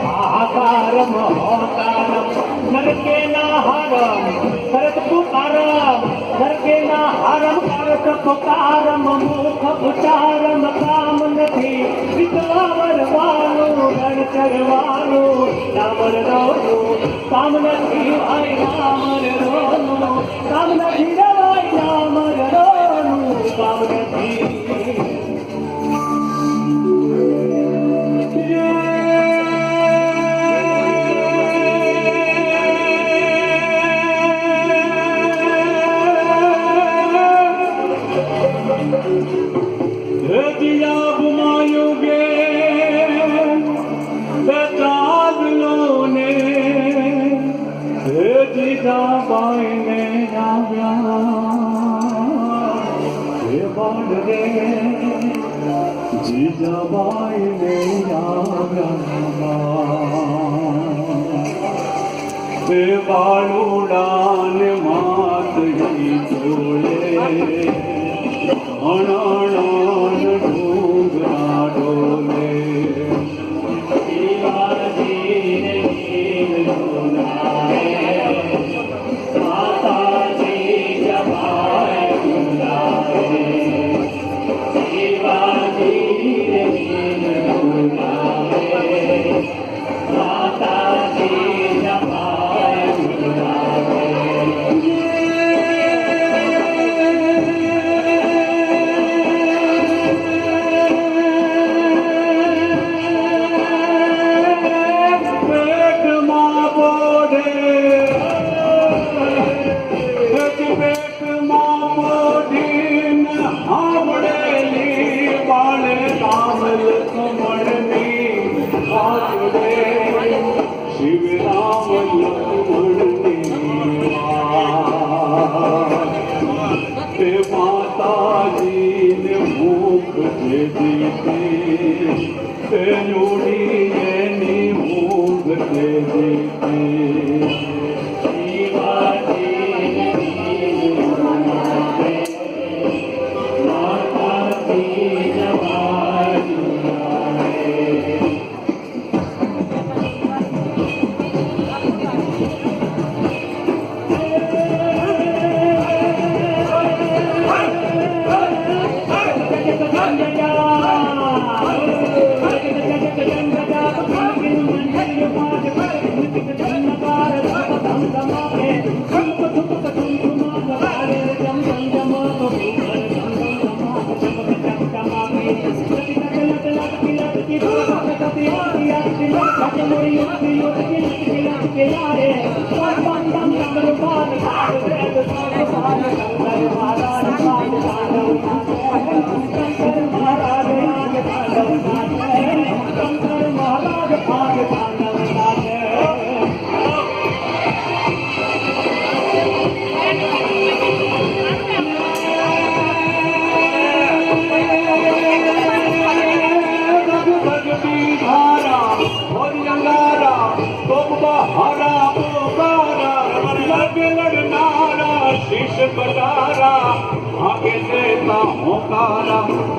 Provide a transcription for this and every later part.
हाहाकारम होकारम नरके ना हारम करत पुकारम नरके ना हारम करत पुकारम मुख उच्चारम काम નથી વિતવા વરવાનું રણ ચરવાનું રાવણ રોનું કામ નથી ભાઈ રામર રોનું કામ નથી રે ભાઈ રામર રોનું કામ નથી જીજાબાઈ ને આવ્યા બાળુડાન માતજી જોડે અણાણ ડુંગરા ડોલે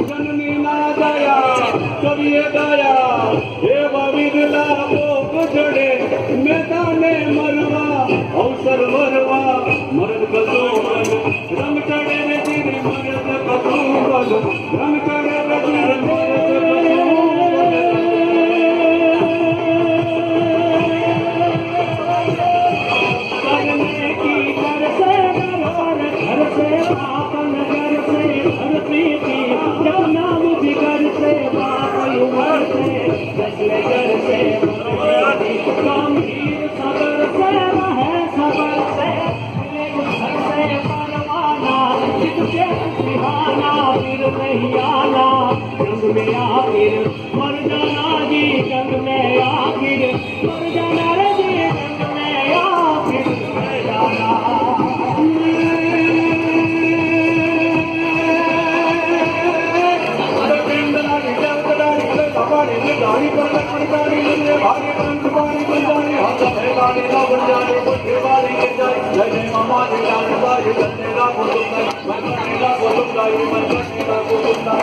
जननी ना दया कभी दया एवं विदला चढ़े मेता ने मरवा अवसर मरवा मर्द कदो रंग चढ़े मर्द कदो रंग चढ़े मर जाना जी जंग में आखिर मर जाना रे जी जंग में आखिर मर जाना गाड़ी पर गाड़ी भारी पंच पानी बन जाने हाथ में गाड़ी ना बन जाने बारी के जाए जय जय मामा जी जान बाई जन्ने का बोलता मैं करने का बोलता